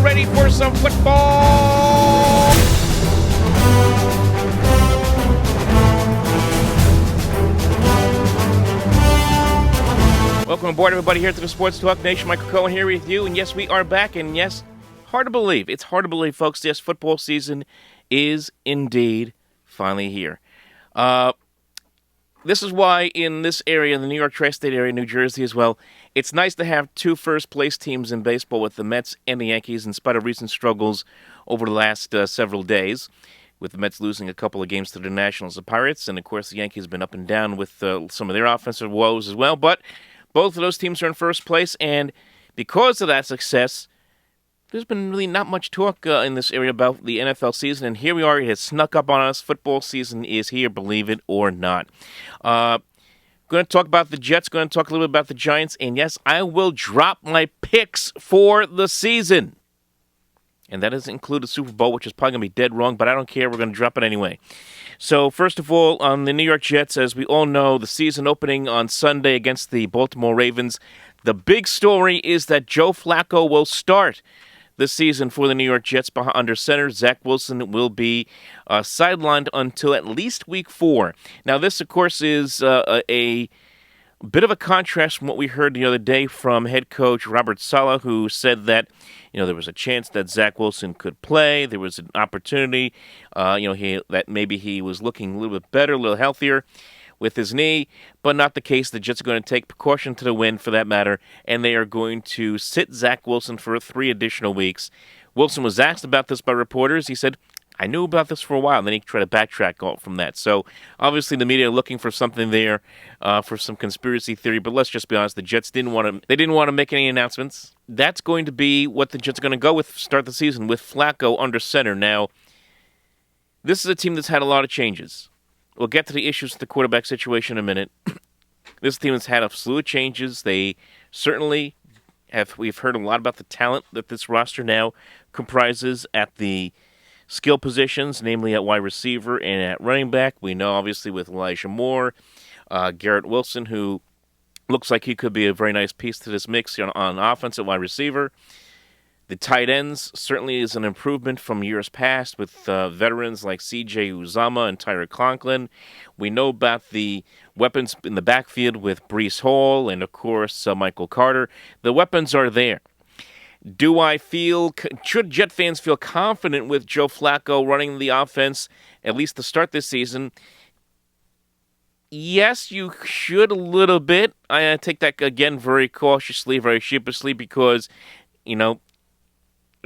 ready for some football? Welcome aboard, everybody, here to the Sports Talk Nation. Michael Cohen here with you. And yes, we are back. And yes, hard to believe. It's hard to believe, folks. Yes, football season is indeed finally here. This is why in this area, the New York tri-state area, New Jersey as well, it's nice to have two first-place teams in baseball with the Mets and the Yankees in spite of recent struggles over the last several days, with the Mets losing a couple of games to the Nationals and Pirates. And, of course, the Yankees have been up and down with some of their offensive woes as well. But both of those teams are in first place, and because of that success, there's been really not much talk in this area about the NFL season, and here we are. It has snuck up on us. Football season is here, believe it or not. Going to talk about the Jets, going to talk a little bit about the Giants, and yes, I will drop my picks for the season. And that doesn't include the Super Bowl, which is probably going to be dead wrong, but I don't care. We're going to drop it anyway. So, first of all, on the New York Jets, as we all know, the season opening on Sunday against the Baltimore Ravens. The big story is that Joe Flacco will start this season for the New York Jets under center. Zach Wilson will be sidelined until at least week 4. Now, this, of course, is a bit of a contrast from what we heard the other day from head coach Robert Saleh, who said that, there was a chance that Zach Wilson could play. There was an opportunity, that maybe he was looking a little bit better, a little healthier with his knee, but not the case. The Jets are going to take precaution to the wind for that matter, and they are going to sit Zach Wilson for 3 additional weeks. Wilson was asked about this by reporters. He said, I knew about this for a while, and then he tried to backtrack from that. So, obviously, the media are looking for something there, for some conspiracy theory, but let's just be honest, the Jets didn't want to make any announcements. That's going to be what the Jets are going to go with to start the season, with Flacco under center. Now, this is a team that's had a lot of changes. We'll get to the issues with the quarterback situation in a minute. This team has had a slew of changes. They certainly we've heard a lot about the talent that this roster now comprises at the skill positions, namely at wide receiver and at running back. We know, obviously, with Elijah Moore, Garrett Wilson, who looks like he could be a very nice piece to this mix on offense at wide receiver. The tight ends certainly is an improvement from years past with veterans like C.J. Uzomah and Tyler Conklin. We know about the weapons in the backfield with Breece Hall and, of course, Michael Carter. The weapons are there. Should Jet fans feel confident with Joe Flacco running the offense, at least to start this season? Yes, you should a little bit. I take that, again, very cautiously, very sheepishly, because, in a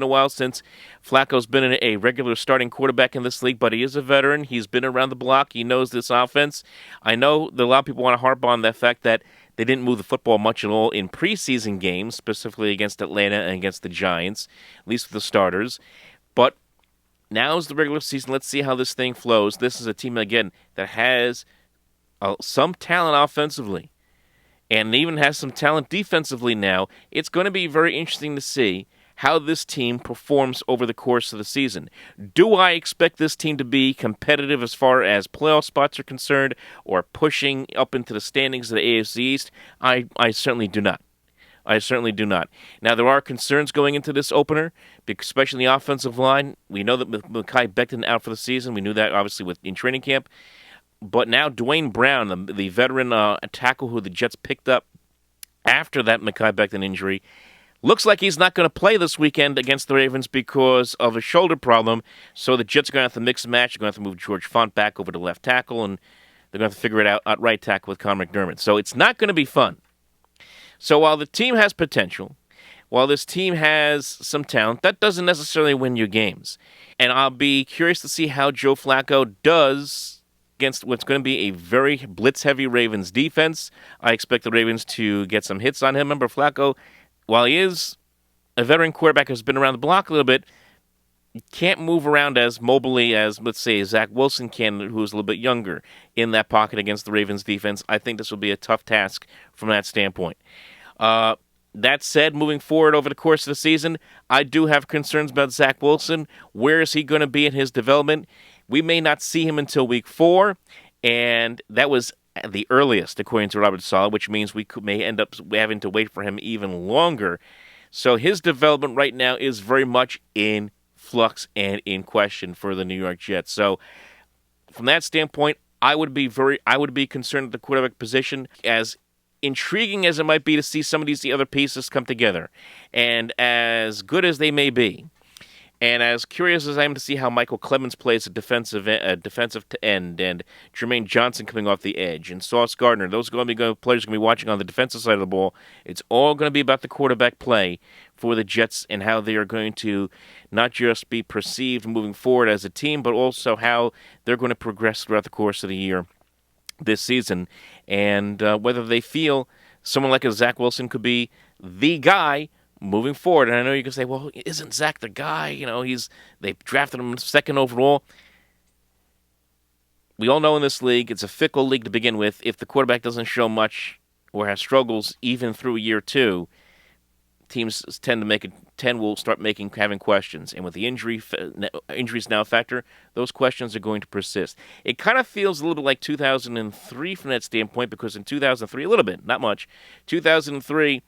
while since Flacco's been a regular starting quarterback in this league, but he is a veteran. He's been around the block. He knows this offense. I know that a lot of people want to harp on the fact that they didn't move the football much at all in preseason games, specifically against Atlanta and against the Giants, at least with the starters. But now's the regular season. Let's see how this thing flows. This is a team, again, that has some talent offensively and even has some talent defensively now. It's going to be very interesting to see how this team performs over the course of the season. Do I expect this team to be competitive as far as playoff spots are concerned or pushing up into the standings of the AFC East? I certainly do not. I certainly do not. Now, there are concerns going into this opener, especially the offensive line. We know that Mekhi Becton out for the season. We knew that, obviously, in training camp. But now Dwayne Brown, the veteran tackle who the Jets picked up after that Mekhi Becton injury, looks like he's not going to play this weekend against the Ravens because of a shoulder problem. So the Jets are going to have to mix and match. They're going to have to move George Font back over to left tackle, and they're going to have to figure it out at right tackle with Conor McDermott. So it's not going to be fun. So while the team has potential, while this team has some talent, that doesn't necessarily win you games. And I'll be curious to see how Joe Flacco does against what's going to be a very blitz-heavy Ravens defense. I expect the Ravens to get some hits on him. Remember, Flacco, while he is a veteran quarterback who's been around the block a little bit, he can't move around as mobilely as, let's say, Zach Wilson can, who's a little bit younger in that pocket against the Ravens defense. I think this will be a tough task from that standpoint. That said, moving forward over the course of the season, I do have concerns about Zach Wilson. Where is he going to be in his development? We may not see him until week 4, and that was the earliest, according to Robert Saleh, which means we may end up having to wait for him even longer So his development right now is very much in flux and in question for the New York Jets. So from that standpoint, I would be concerned at the quarterback position, as intriguing as it might be to see some of these the other pieces come together, and as good as they may be, and as curious as I am to see how Michael Clemens plays a defensive end, and Jermaine Johnson coming off the edge, and Sauce Gardner, those are going to be players going to be watching on the defensive side of the ball. It's all going to be about the quarterback play for the Jets and how they are going to not just be perceived moving forward as a team, but also how they're going to progress throughout the course of the year this season, and whether they feel someone like a Zach Wilson could be the guy moving forward. And I know you can say, well, isn't Zach the guy? They drafted him second overall. We all know in this league, it's a fickle league to begin with. If the quarterback doesn't show much or has struggles even through year two, teams will start having questions. And with the injuries now a factor, those questions are going to persist. It kind of feels a little bit like 2003 from that standpoint, because in 2003, a little bit, not much, 2003,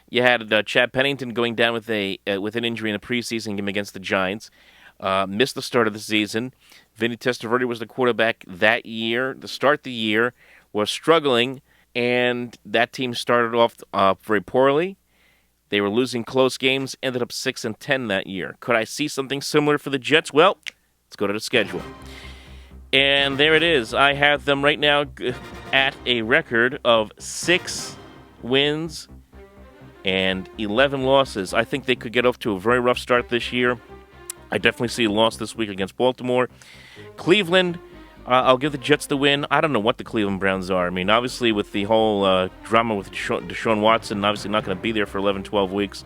you had Chad Pennington going down with an injury in a preseason game against the Giants. Missed the start of the season. Vinny Testaverde was the quarterback that year. To start the year, was struggling, and that team started off very poorly. They were losing close games, ended up 6-10 that year. Could I see something similar for the Jets? Well, let's go to the schedule. And there it is. I have them right now at a record of 6 wins and 11 losses. I think they could get off to a very rough start this year. I definitely see a loss this week against Baltimore. Cleveland, I'll give the Jets the win. I don't know what the Cleveland Browns are. I mean, obviously with the whole drama with Deshaun Watson, obviously not going to be there for 11, 12 weeks.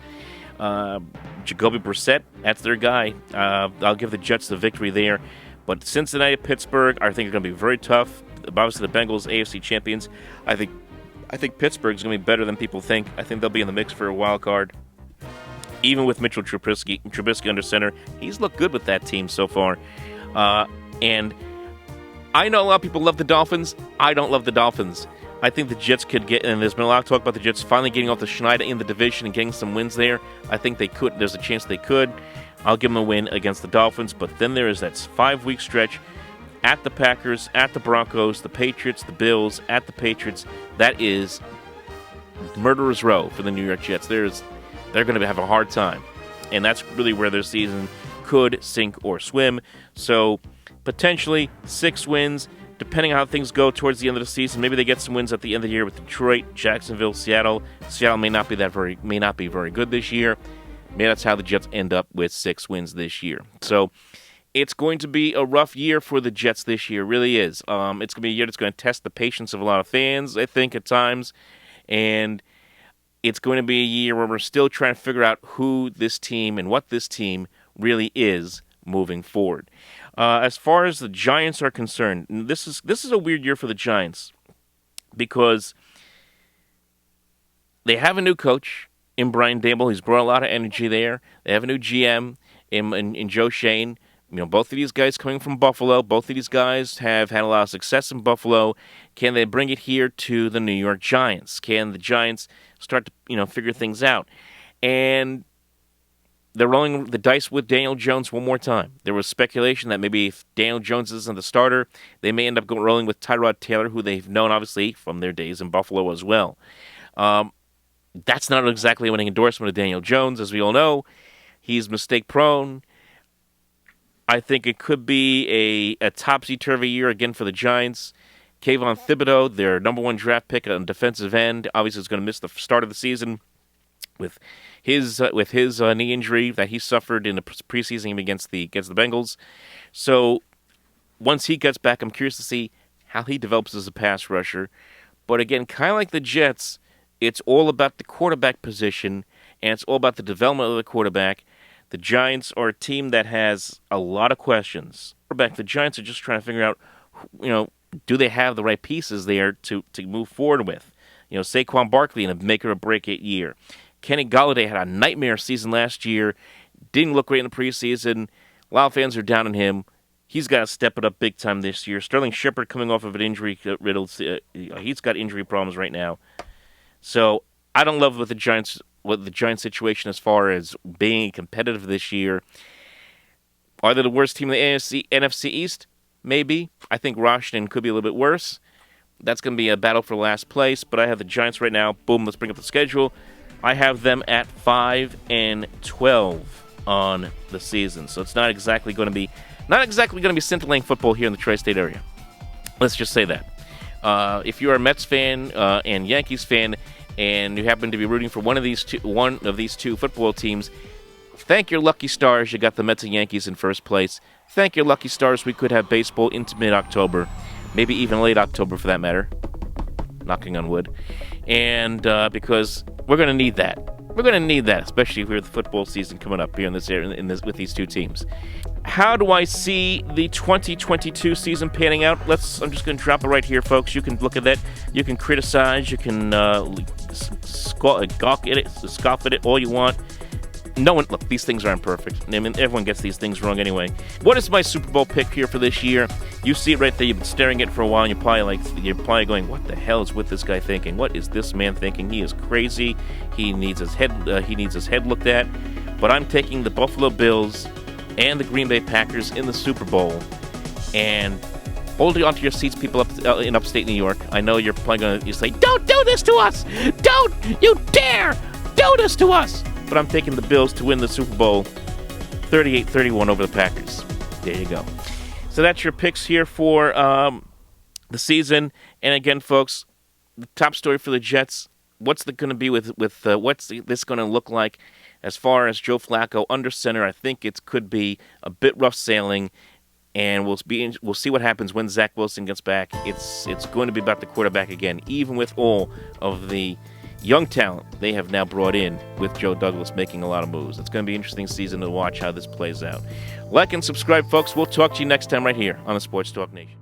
Jacoby Brissett, that's their guy. I'll give the Jets the victory there. But Cincinnati, Pittsburgh, I think are going to be very tough. Obviously the Bengals, AFC champions. I think Pittsburgh's going to be better than people think. I think they'll be in the mix for a wild card. Even with Mitchell Trubisky under center, he's looked good with that team so far. And I know a lot of people love the Dolphins. I don't love the Dolphins. I think the Jets could get, and there's been a lot of talk about the Jets finally getting off the Schneider in the division and getting some wins there. I think they could. There's a chance they could. I'll give them a win against the Dolphins. But then there is that 5-week stretch at the Packers, at the Broncos, the Patriots, the Bills, at the Patriots. That is murderer's row for the New York Jets. They're going to have a hard time. And that's really where their season could sink or swim. So potentially 6 wins, depending on how things go towards the end of the season. Maybe they get some wins at the end of the year with Detroit, Jacksonville, Seattle. Seattle may not be very good this year. Maybe that's how the Jets end up with 6 wins this year. So it's going to be a rough year for the Jets this year. It really is. It's going to be a year that's going to test the patience of a lot of fans, I think, at times. And it's going to be a year where we're still trying to figure out who this team and what this team really is moving forward. As far as the Giants are concerned, this is a weird year for the Giants because they have a new coach in Brian Daboll. He's brought a lot of energy there. They have a new GM in Joe Shane. Both of these guys coming from Buffalo. Both of these guys have had a lot of success in Buffalo. Can they bring it here to the New York Giants? Can the Giants start to figure things out? And they're rolling the dice with Daniel Jones one more time. There was speculation that maybe if Daniel Jones isn't the starter, they may end up rolling with Tyrod Taylor, who they've known, obviously, from their days in Buffalo as well. That's not exactly an endorsement of Daniel Jones, as we all know. He's mistake-prone. I think it could be a topsy-turvy year again for the Giants. Kayvon Thibodeau, their number 1 draft pick on defensive end, obviously is going to miss the start of the season with his knee injury that he suffered in the preseason game against the Bengals. So once he gets back, I'm curious to see how he develops as a pass rusher. But again, kind of like the Jets, it's all about the quarterback position, and it's all about the development of the quarterback. The Giants are a team that has a lot of questions. The Giants are just trying to figure out, do they have the right pieces there to move forward with? Saquon Barkley in a make-or-break-it year. Kenny Golladay had a nightmare season last year. Didn't look great in the preseason. A lot of fans are down on him. He's got to step it up big time this year. Sterling Shepard coming off of an injury riddled. He's got injury problems right now. So I don't love what the Giants what the Giants' situation as far as being competitive this year. Are they the worst team in the NFC East? Maybe. I think Washington could be a little bit worse. That's going to be a battle for last place, but I have the Giants right now. Boom, let's bring up the schedule. I have them at 5-12 on the season, so it's not exactly going to be scintillating football here in the tri-state area. Let's just say that. If you're a Mets fan and Yankees fan, and you happen to be rooting for one of these two football teams, thank your lucky stars you got the Mets and Yankees in first place. Thank your lucky stars we could have baseball into mid-October, maybe even late October for that matter. Knocking on wood. And because we're going to need that. We're going to need that, especially with the football season coming up here in this area, with these two teams. How do I see the 2022 season panning out? I'm just going to drop it right here, folks. You can look at that. You can criticize. You can scoff at it all you want. Look, these things aren't perfect. I mean, everyone gets these things wrong anyway. What is my Super Bowl pick here for this year? You see it right there. You've been staring at it for a while, and you're probably going, "What the hell is with this guy thinking? What is this man thinking? He is crazy. He needs his head. Looked at." But I'm taking the Buffalo Bills and the Green Bay Packers in the Super Bowl, and holding onto your seats, people in upstate New York. I know you're probably going to say, "Don't do this to us! Don't you dare do this to us!" But I'm taking the Bills to win the Super Bowl 38-31 over the Packers. There you go. So that's your picks here for the season. And again, folks, the top story for the Jets, what's it going to be what's this going to look like as far as Joe Flacco under center? I think it could be a bit rough sailing, and we'll see what happens when Zach Wilson gets back. It's going to be about the quarterback again, even with all of the young talent they have now brought in with Joe Douglas making a lot of moves. It's going to be an interesting season to watch how this plays out. Like and subscribe, folks. We'll talk to you next time right here on the Sports Talk Nation.